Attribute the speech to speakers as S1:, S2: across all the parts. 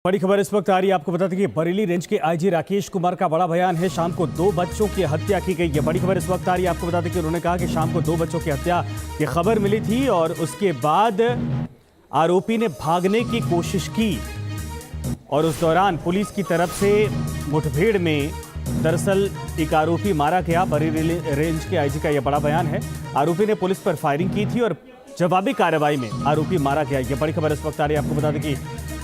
S1: बड़ी खबर इस वक्त आ रही है। आपको बता दें कि बरेली रेंज के आईजी राकेश कुमार का बड़ा बयान है। शाम को 2 बच्चों की हत्या की गई है। बड़ी खबर इस वक्त आ रही है। आपको बता दें कि उन्होंने कहा कि शाम को 2 बच्चों की हत्या की खबर मिली थी और उसके बाद आरोपी ने भागने की कोशिश की और उस दौरान पुलिस की तरफ से मुठभेड़ में दरअसल एक आरोपी मारा गया। बरेली रेंज के आईजी का यह बड़ा बयान है। आरोपी ने पुलिस पर फायरिंग की थी और जवाबी कार्रवाई में आरोपी मारा गया। यह बड़ी खबर इस वक्त आ रही है। आपको बता दें कि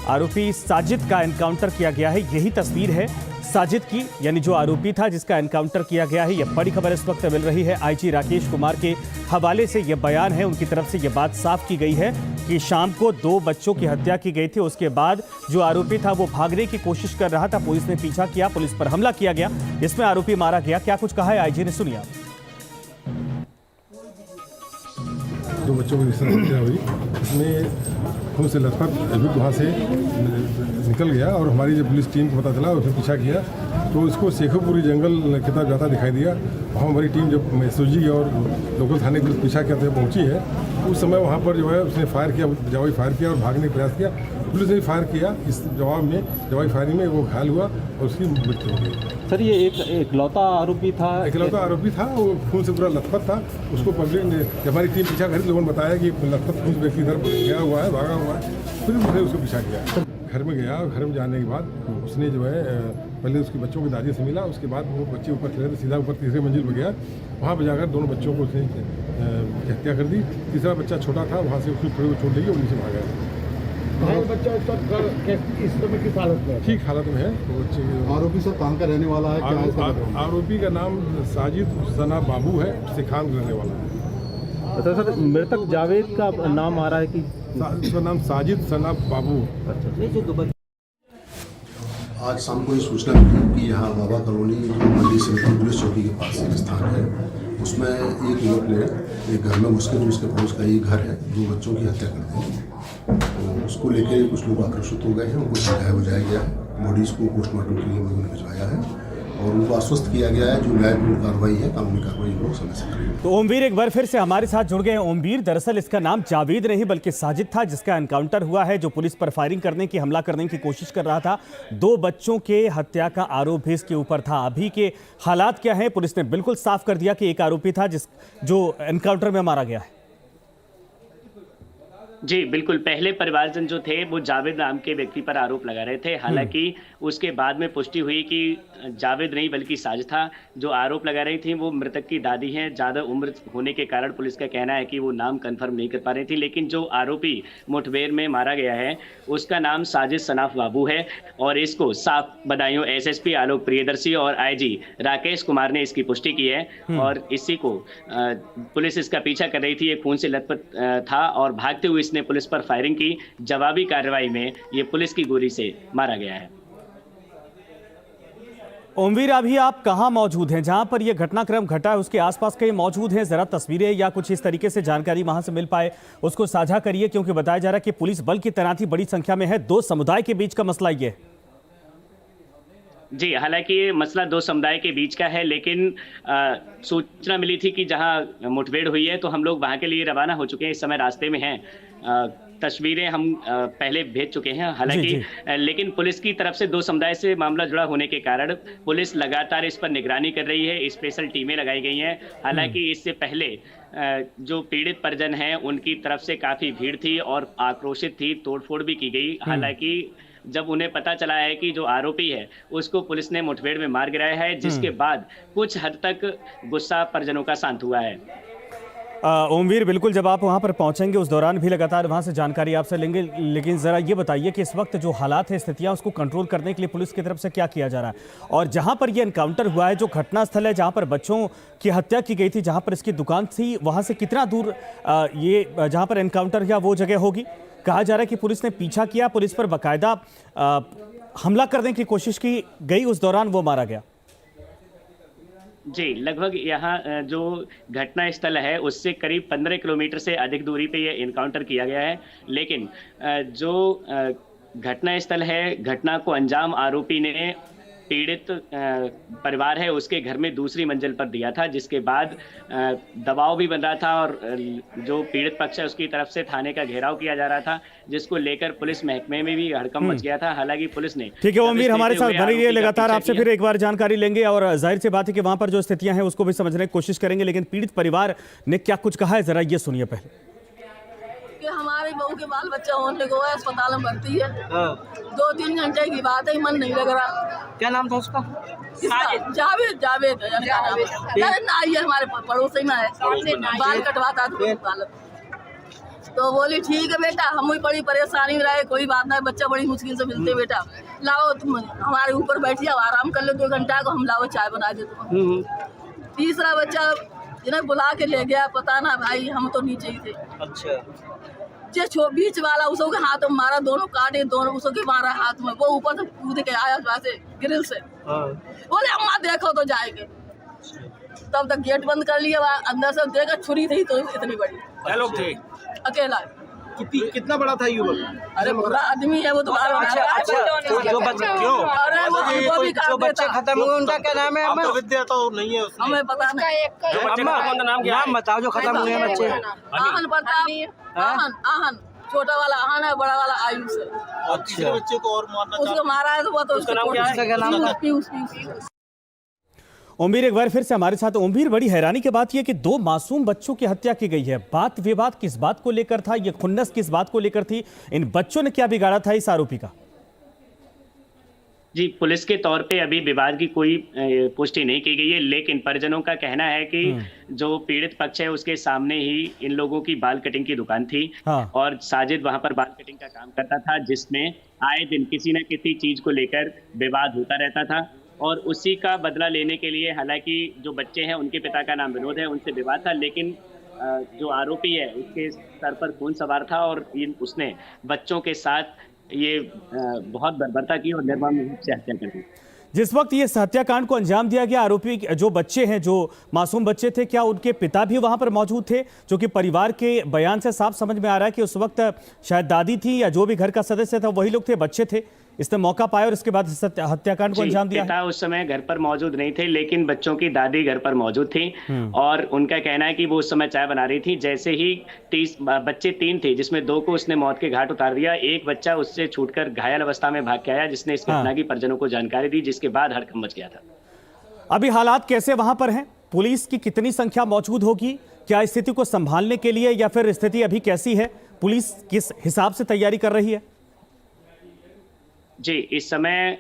S1: आरोपी साजिद का एनकाउंटर किया गया है। यही तस्वीर है साजिद की, यानी जो आरोपी था जिसका एनकाउंटर किया गया है। यह बड़ी खबर इस वक्त मिल रही है। आईजी राकेश कुमार के हवाले से यह बयान है। उनकी तरफ से यह बात साफ की गई है कि शाम को 2 बच्चों की हत्या की गई थी। उसके बाद जो आरोपी था वो भागने की कोशिश कर रहा था। पुलिस ने पीछा किया, पुलिस पर हमला किया गया, इसमें आरोपी मारा गया। क्या कुछ कहा है आईजी ने, सुनिए आप।
S2: 2 बच्चों की हत्या हुई, इसमें खून से लथपथ अभियुक्त वहाँ से निकल गया और हमारी जब पुलिस टीम को पता चला उसने पीछा किया तो इसको शेखोपुरी जंगल की तरफ जाता दिखाई दिया। वहाँ हमारी टीम जब एसओजी और लोकल थाने की पीछा करते हुए पहुँची है, उस समय वहाँ पर जो है उसने फायर किया, जवाबी फायर किया और भागने का प्रयास किया। पुलिस ने फायर किया, इस जवाब में जवाबी फायरिंग में वो घायल हुआ और उसकी मृत्यु हो गई।
S3: सर, ये एक इकलौता आरोपी था?
S2: इकलौता आरोपी था, वो खून से पूरा लथपथ था। उसको पब्लिक ने, जब हमारी टीम पीछा करी, लोगों ने बताया कि लथपथ खून व्यक्ति इधर गया हुआ है, भागा हुआ है। फिर उसने उसको पीछा किया। घर में गया और घर में जाने के बाद उसने जो है पहले उसके बच्चों की दादी से मिला। उसके बाद वो बच्चे ऊपर चले थे, सीधा ऊपर 3रे मंजिल पर गया। वहाँ पर जाकर दोनों बच्चों को उसने हत्या कर दी। तीसरा बच्चा छोटा था, वहाँ से उसको थोड़ी को छोड़ देगी और नीचे भागा।
S4: बच्चा इस समय किस हालत में?
S2: ठीक हालत में है। तो बच्चे
S4: आरोपी सर कहाँ का रहने वाला है?
S2: आरोपी का नाम साजिद सना बाबू है, सिखान रहने वाला है।
S3: अच्छा सर, मृतक जावेद का नाम आ रहा है कि
S2: उसका नाम साजिद सना बाबू।
S5: आज शाम को ये सूचना मिली कि यहाँ बाबा कॉलोनी मंडी समिति पुलिस चौकी के पास एक स्थान है, उसमें एक युवक ने एक घर में घुसकर, उसके पड़ोस का ही घर है, 2 बच्चों की हत्या कर दी। तो उसको लेकर कुछ लोग आक्रोशित हो गए हैं, उनको समझाया बुझाया गया है, बॉडीज को पोस्टमार्टम के लिए उन्होंने भिजवाया है और उनको आश्वस्त किया गया है जो न्यायपूर्ण कार्रवाई है, कानूनी कार्रवाई लोग समय से करेंगे।
S1: तो ओमवीर एक बार फिर से हमारे साथ जुड़ गए हैं। ओमवीर, दरअसल इसका नाम जावेद नहीं बल्कि साजिद था जिसका एनकाउंटर हुआ है, जो पुलिस पर फायरिंग करने की, हमला करने की कोशिश कर रहा था। 2 बच्चों के हत्या का आरोप भी इसके ऊपर था। अभी के हालात क्या हैं? पुलिस ने बिल्कुल साफ कर दिया कि एक आरोपी था जो एनकाउंटर में मारा गया है।
S6: जी बिल्कुल, पहले परिवारजन जो थे वो जावेद नाम के व्यक्ति पर आरोप लगा रहे थे। हालांकि उसके बाद में पुष्टि हुई कि जावेद नहीं बल्कि साजिद था। जो आरोप लगा रही थी वो मृतक की दादी हैं। ज़्यादा उम्र होने के कारण पुलिस का कहना है कि वो नाम कंफर्म नहीं कर पा रही थी, लेकिन जो आरोपी मुठभेड़ में मारा गया है उसका नाम साजिद सनाफ बाबू है और इसको साफ बदायूं एसएसपी आलोक प्रियदर्शी और आईजी राकेश कुमार ने इसकी पुष्टि की है और इसी को पुलिस इसका पीछा कर रही थी। ये खून से लथपथ था और भागते हुए ने पुलिस पर फायरिंग की। जवाबी कार्रवाई में ये पुलिस की गोली से मारा गया है।
S1: ओमवीर, अभी आप कहां मौजूद हैं? जहां पर यह घटनाक्रम घटा है उसके आसपास कहीं मौजूद हैं? जरा तस्वीरें या कुछ इस तरीके से जानकारी वहां से मिल पाए उसको साझा करिए, क्योंकि बताया जा रहा है कि पुलिस बल की तैनाती बड़ी संख्या में है। 2 समुदाय के बीच का मसला ये है।
S6: जी, हालांकि ये मसला 2 समुदाय के बीच का है, लेकिन सूचना मिली थी कि जहां मुठभेड़ हुई है तो हम लोग वहां के लिए रवाना हो चुके हैं। इस समय रास्ते में हैं। तस्वीरें हम पहले भेज चुके हैं। हालांकि लेकिन पुलिस की तरफ से 2 समुदाय से मामला जुड़ा होने के कारण पुलिस लगातार इस पर निगरानी कर रही है। स्पेशल टीमें लगाई गई हैं। हालांकि इससे पहले जो पीड़ित परिजन हैं उनकी तरफ से काफ़ी भीड़ थी और आक्रोशित थी, तोड़फोड़ भी की गई। हालांकि जब उन्हें पता चला है कि जो आरोपी है उसको पुलिस ने मुठभेड़ में मार गिराया है, जिसके बाद कुछ हद तक गुस्सा परिजनों का शांत हुआ है।
S1: ओमवीर, बिल्कुल, जब आप वहां पर पहुंचेंगे उस दौरान भी लगातार वहां से जानकारी आपसे लेंगे, लेकिन ज़रा ये बताइए कि इस वक्त जो हालात है, स्थितियां, उसको कंट्रोल करने के लिए पुलिस की तरफ से क्या किया जा रहा है? और जहां पर ये एनकाउंटर हुआ है, जो घटना स्थल है जहां पर बच्चों की हत्या की गई थी, जहां पर इसकी दुकान थी, वहां से कितना दूर ये जहां पर एनकाउंटर हुआ वो जगह होगी? कहा जा रहा है कि पुलिस ने पीछा किया, पुलिस पर बाकायदा हमला करने की कोशिश की गई, उस दौरान वो मारा गया।
S6: जी, लगभग यहाँ जो घटना स्थल है उससे करीब 15 किलोमीटर से अधिक दूरी पे ये इनकाउंटर किया गया है, लेकिन जो घटना स्थल है, घटना को अंजाम आरोपी ने पीड़ित परिवार है उसके घर में दूसरी मंजिल पर दिया था, जिसके बाद दबाव भी बन रहा था और जो पीड़ित पक्ष है उसकी तरफ से थाने का घेराव किया जा रहा था, जिसको लेकर पुलिस महकमे में भी हड़कंप मच गया था। हालांकि पुलिस ने
S1: ठीक है ओमवीर, हमारे साथ बने रहिए, लगातार आपसे फिर एक बार जानकारी लेंगे और जाहिर सी बात है कि वहां पर जो स्थितियां हैं उसको भी समझने की कोशिश करेंगे, लेकिन पीड़ित परिवार ने क्या कुछ कहा है जरा ये सुनिए पहले।
S7: कि हमारे बहू के बाल बच्चा होने को है, अस्पताल में भर्ती है। 2-3 घंटे की बात है, मन नहीं लग रहा।
S3: क्या नाम था उसका?
S7: जावेद जावेद नाई है, हमारे पड़ोसी में है, बाल कटवाता था। तो बोली ठीक है बेटा, हम भी बड़ी परेशानी में रहे, कोई बात नहीं, बच्चा बड़ी मुश्किल से मिलते बेटा, लाओ तुम हमारे ऊपर बैठिए, आराम कर ले 2 घंटा को, हम लाओ चाय बना दे तुम। तीसरा बच्चा जिन्हें बुला के ले गया, पता ना भाई, हम तो नीचे ही थे।
S3: अच्छा,
S7: जो बीच वाला उसो के हाथ में मारा, दोनों काटे, दोनों उसो के मारा हाथ में, वो ऊपर से कूद के आया वैसे ग्रिल से। बोले अम्मा देखो तो जाएंगे, तब तक गेट बंद कर लिया, अंदर से देखा छुरी थी तो इतनी बड़ी।
S3: क्या लोग थे?
S7: अकेला।
S3: कितना बड़ा था युवक?
S7: अरे बड़ा आदमी है वो तो।
S3: अच्छा, जो बच्चे क्यों?
S7: अरे वो
S3: बच्चे खत्म हुए उनका क्या नाम है? हमें विद्या तो नहीं है उसमें।
S7: हमें पता नहीं।
S3: नाम बताओ जो खत्म हुए बच्चे।
S7: आहन प्रताप, आहन छोटा वाला आहन है, बड़ा वाला आयुष है।
S3: अच्छा, बच्चे को और मारना
S7: उसको मारा है तो वो तो उसका नाम है पीयूष।
S1: ओमवीर एक बार फिर से हमारे साथ। ओमवीर, बड़ी हैरानी की बात यह कि 2 मासूम बच्चों की हत्या की गई है। बात विवाद किस बात को लेकर था? ये खुन्नस किस बात को लेकर थी? इन बच्चों ने क्या बिगाड़ा था इस आरोपी का?
S6: जी, पुलिस के तौर पे अभी विवाद की कोई पुष्टि नहीं की गई है, लेकिन परिजनों का कहना है कि जो पीड़ित पक्ष है उसके सामने ही इन लोगों की बाल कटिंग की दुकान थी।
S1: हाँ।
S6: और साजिद वहां पर बाल कटिंग का काम करता था, जिसमें आए दिन किसी न किसी चीज को लेकर विवाद होता रहता था और उसी का बदला लेने के लिए, हालांकि जो बच्चे हैं उनके पिता का नाम विनोद है, उनसे विवाद था, लेकिन जो आरोपी है उसके सर पर खून सवार था और उसने बच्चों के साथ ये बहुत बर्बरता की और निर्मम रूप से हत्या कर दी।
S1: जिस वक्त ये हत्याकांड को अंजाम दिया गया, आरोपी जो बच्चे हैं, जो मासूम बच्चे थे, क्या उनके पिता भी वहां पर मौजूद थे? जो कि परिवार के बयान से साफ समझ में आ रहा है कि उस वक्त शायद दादी थी या जो भी घर का सदस्य था वही लोग थे, बच्चे थे। इसने मौका पाया और इसके बाद हत्याकांड को अंजाम दिया।
S6: पिता उस समय घर पर मौजूद नहीं थे, लेकिन बच्चों की दादी घर पर मौजूद थी और उनका कहना है कि वो उस समय चाय बना रही थी। जैसे ही 30 बच्चे 3 थे, जिसमें 2 को उसने मौत के घाट उतार दिया, एक बच्चा उससे छूटकर घायल अवस्था में भाग के आया, जिसने इस घटना की परिजनों को जानकारी दी, जिसके बाद हड़कंप मच गया था।
S1: अभी हालात कैसे वहां पर हैं? पुलिस की कितनी संख्या मौजूद होगी? क्या स्थिति को संभालने के लिए, या फिर स्थिति अभी कैसी है? पुलिस किस हिसाब से तैयारी कर रही है?
S6: जी, इस समय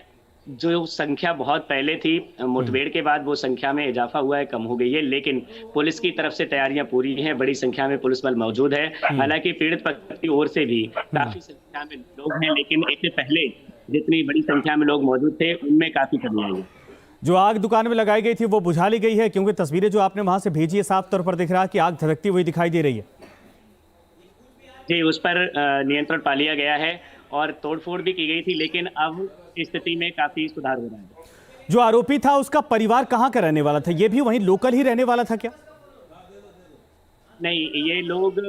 S6: जो संख्या बहुत पहले थी, मुठभेड़ के बाद वो संख्या में इजाफा हुआ है, कम हो गई है, लेकिन पुलिस की तरफ से तैयारियां पूरी हैं, बड़ी संख्या में पुलिस बल मौजूद है। हालांकि पीड़ित पक्ष की ओर से भी काफी संख्या में लोग हैं, लेकिन इससे पहले जितनी बड़ी संख्या में लोग मौजूद थे उनमें काफी कमी आई है।
S1: जो आग दुकान में लगाई गई थी वो बुझा ली गई है, क्योंकि तस्वीरें जो आपने वहां से भेजी है साफ तौर पर दिख रहा है कि आग धधकती हुई दिखाई दे रही है।
S6: जी, उस पर नियंत्रण पा लिया गया है और तोड़फोड़ भी की गई थी, लेकिन अब स्थिति में काफी सुधार हो रहा है।
S1: जो आरोपी था उसका परिवार कहाँ का रहने वाला था? ये भी वहीं लोकल ही रहने वाला था क्या?
S6: नहीं, ये लोग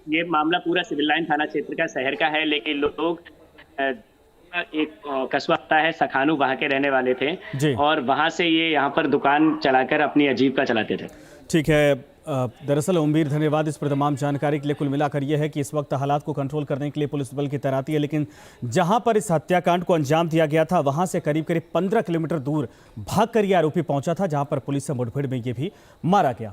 S6: ये मामला पूरा सिविल लाइन थाना क्षेत्र का, शहर का है, लेकिन लोग एक कस्बा आता है सखानू, वहां के रहने वाले थे और वहां से ये यहाँ पर दुकान चलाकर अपनी आजीविका चलाते थे।
S1: ठीक है। दरअसल ओमवीर, धन्यवाद इस पर तमाम जानकारी के लिए। कुल मिलाकर यह है कि इस वक्त हालात को कंट्रोल करने के लिए पुलिस बल की तैनाती है, लेकिन जहां पर इस हत्याकांड को अंजाम दिया गया था वहां से करीब 15 किलोमीटर दूर भागकर ये आरोपी पहुंचा था, जहां पर पुलिस से मुठभेड़ में ये भी मारा गया।